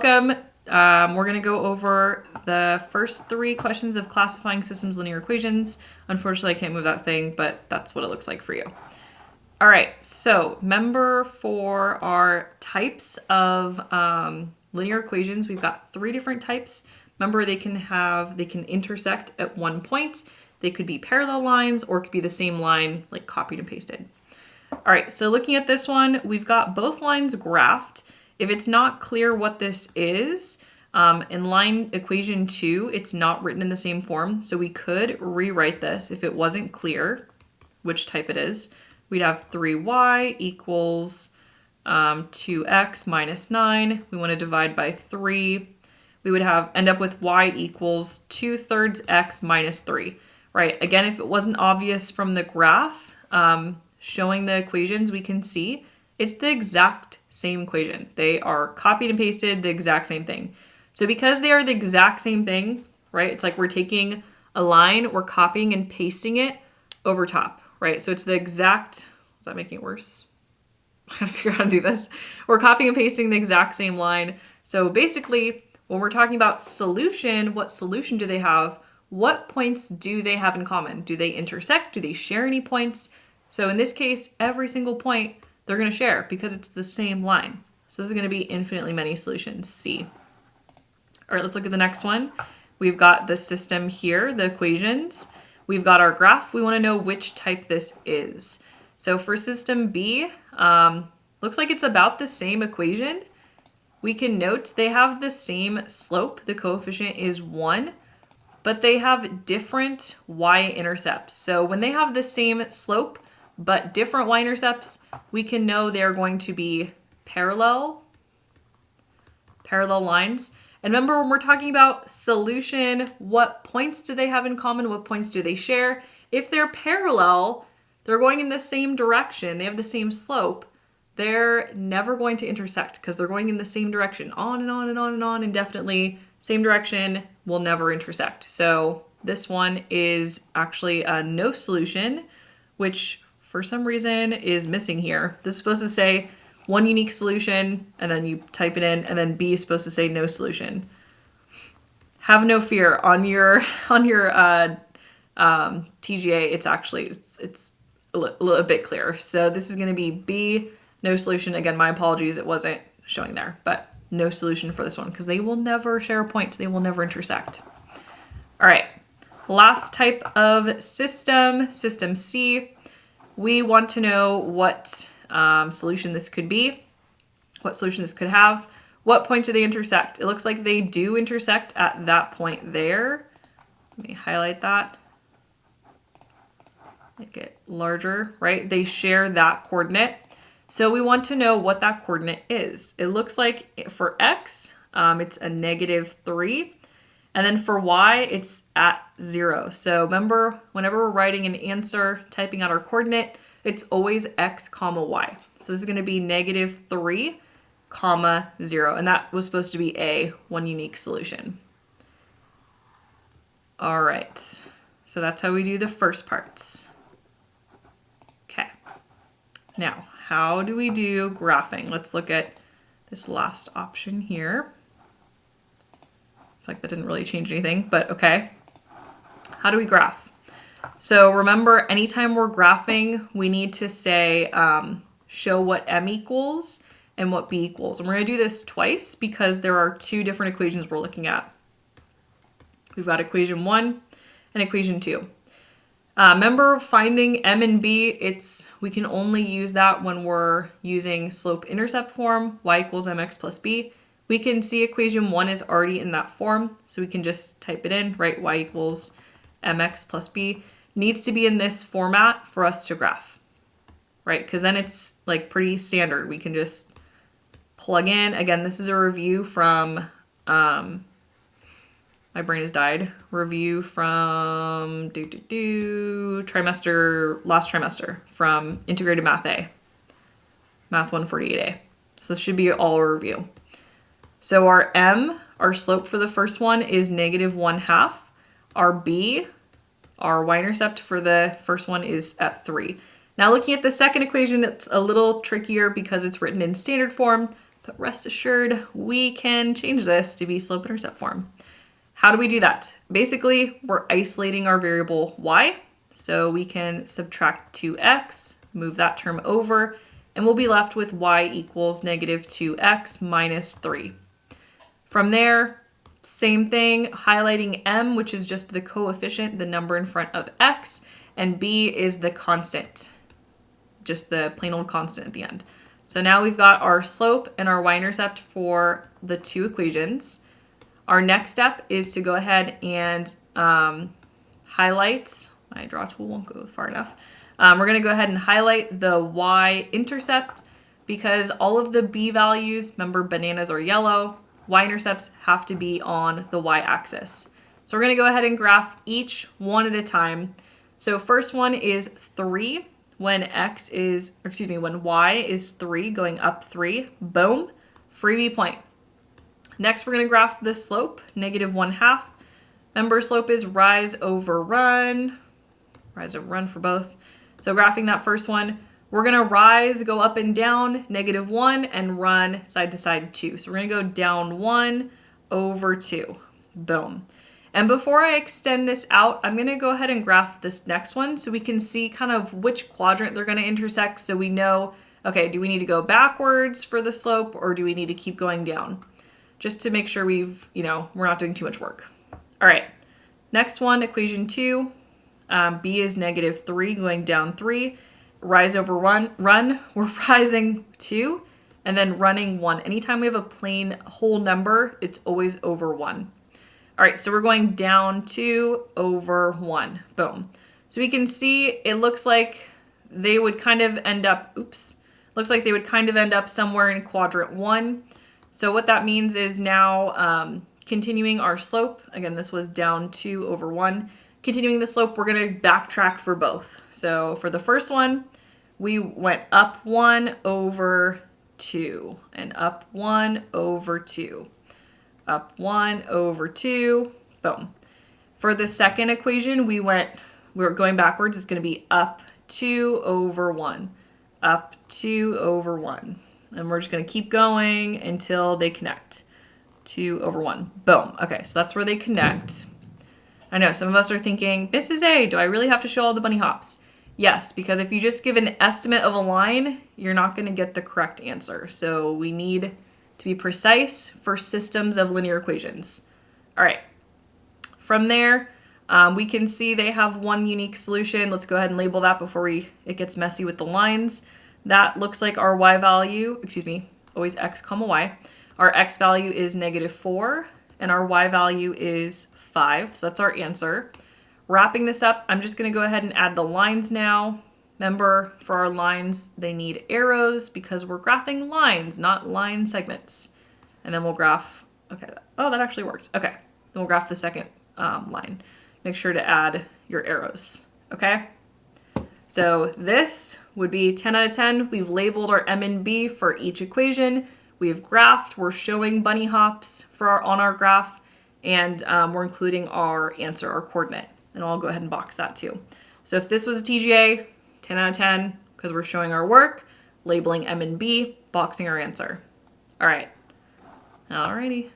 Welcome. We're going to go over the first 3 questions of classifying systems linear equations. Unfortunately, I can't move that thing, but that's what it looks like for you. All right, so remember for our types of linear equations, we've got 3 different types. Remember, they can intersect at one point. They could be parallel lines or it could be the same line, like copied and pasted. All right, so looking at this one, we've got both lines graphed. If it's not clear what this is, in line equation 2, it's not written in the same form. So we could rewrite this if it wasn't clear which type it is. We'd have 3y equals 2x minus 9. We want to divide by 3. We would end up with y equals 2/3 x minus 3. Right, again, if it wasn't obvious from the graph showing the equations, we can see it's the exact same equation. They are copied and pasted, the exact same thing. So because they are the exact same thing, right, it's like we're taking a line, we're copying and pasting it over top, right? So it's the exact, is that making it worse? I gotta figure out how to do this. We're copying and pasting the exact same line. So basically, when we're talking about solution, what solution do they have? What points do they have in common? Do they intersect? Do they share any points? So in this case, every single point they're going to share because it's the same line. So this is going to be infinitely many solutions, C. All right, let's look at the next one. We've got the system here, the equations. We've got our graph. We want to know which type this is. So for system B, looks like it's about the same equation. We can note they have the same slope. The coefficient is 1, but they have different y-intercepts. So when they have the same slope, but different y-intercepts, we can know they're going to be parallel lines. And remember, when we're talking about solution, what points do they have in common? What points do they share? If they're parallel, they're going in the same direction. They have the same slope. They're never going to intersect because they're going in the same direction, on and on and on and on indefinitely. Same direction will never intersect. So this one is actually a no solution, which for some reason is missing here. This is supposed to say one unique solution, and then you type it in, and then B is supposed to say no solution. Have no fear. On your TGA, it's actually a little bit clearer. So this is going to be B, no solution. Again, my apologies, it wasn't showing there, but no solution for this one because they will never share a point. They will never intersect. All right, last type of system C. We want to know what solution this could be, what solution this could have. What point do they intersect? It looks like they do intersect at that point there. Let me highlight that. Make it larger, right? They share that coordinate. So we want to know what that coordinate is. It looks like for x, it's a -3. And then for y, it's at 0. So remember, whenever we're writing an answer, typing out our coordinate, it's always x comma y. So this is going to be -3, 0. And that was supposed to be A, one unique solution. All right. So that's how we do the first parts. Okay. Now, how do we do graphing? Let's look at this last option here. Like that didn't really change anything, but okay. How do we graph? So remember, anytime we're graphing, we need to say, show what m equals and what b equals. And we're going to do this twice because there are 2 different equations we're looking at. We've got equation 1 and equation 2. Remember, finding m and b, we can only use that when we're using slope-intercept form, y equals mx plus b. We can see equation 1 is already in that form, so we can just type it in, right? Y equals mx plus b. Needs to be in this format for us to graph, right? Because then it's like pretty standard. We can just plug in. Again, this is a review from, my brain has died. Review from last trimester from Integrated Math A, Math 148A. So this should be all a review. So our m, our slope for the first one is -1/2. Our b, our y-intercept for the first one is at 3. Now looking at the second equation, it's a little trickier because it's written in standard form, but rest assured we can change this to be slope-intercept form. How do we do that? Basically, we're isolating our variable y, so we can subtract 2x, move that term over, and we'll be left with y equals negative 2x minus 3. From there, same thing, highlighting m, which is just the coefficient, the number in front of x, and b is the constant, just the plain old constant at the end. So now we've got our slope and our y-intercept for the two equations. Our next step is to go ahead and highlight, my draw tool won't go far enough. We're gonna go ahead and highlight the y-intercept because all of the b values, remember bananas are yellow, y-intercepts have to be on the y-axis. So we're gonna go ahead and graph each one at a time. So first one is 3 when when y is 3 going up 3, boom, freebie point. Next, we're going to graph the slope, negative 1/2. Remember, slope is rise over run for both. So graphing that first one, we're going to rise, go up and down, negative 1, and run side to side 2. So we're going to go down 1 over 2, boom. And before I extend this out, I'm going to go ahead and graph this next one so we can see kind of which quadrant they're going to intersect so we know, okay, do we need to go backwards for the slope or do we need to keep going down? Just to make sure we're not doing too much work. All right, next one, equation 2, b is negative 3 going down 3, rise over run, we're rising 2, and then running 1. Anytime we have a plain whole number, it's always over 1. All right, so we're going down 2 over 1, boom. So we can see it looks like they would kind of end up, somewhere in quadrant 1. So what that means is now continuing our slope, again, this was down 2 over 1. Continuing the slope, we're gonna backtrack for both. So for the first one, we went up 1 over 2 and up 1 over 2. Up 1 over 2, boom. For the second equation, we're going backwards. It's going to be up 2 over 1, up 2 over 1. And we're just going to keep going until they connect. 2 over 1, boom. Okay, so that's where they connect. I know some of us are thinking, Mrs. A, do I really have to show all the bunny hops? Yes, because if you just give an estimate of a line, you're not going to get the correct answer. So we need to be precise for systems of linear equations. All right, from there, we can see they have one unique solution. Let's go ahead and label that before it gets messy with the lines. That looks like our y value, always x comma y. Our x value is negative 4 and our y value is 5. So that's our answer. Wrapping this up, I'm just gonna go ahead and add the lines now. Remember, for our lines, they need arrows because we're graphing lines, not line segments. And then we'll graph, okay, oh, that actually works. Okay, then we'll graph the second line. Make sure to add your arrows, okay? So this would be 10 out of 10. We've labeled our M and B for each equation. We've graphed, we're showing bunny hops on our graph, and we're including our answer, our coordinate. And I'll go ahead and box that too. So if this was a TGA, 10 out of 10, because we're showing our work, labeling M and B, boxing our answer. All right. Alrighty.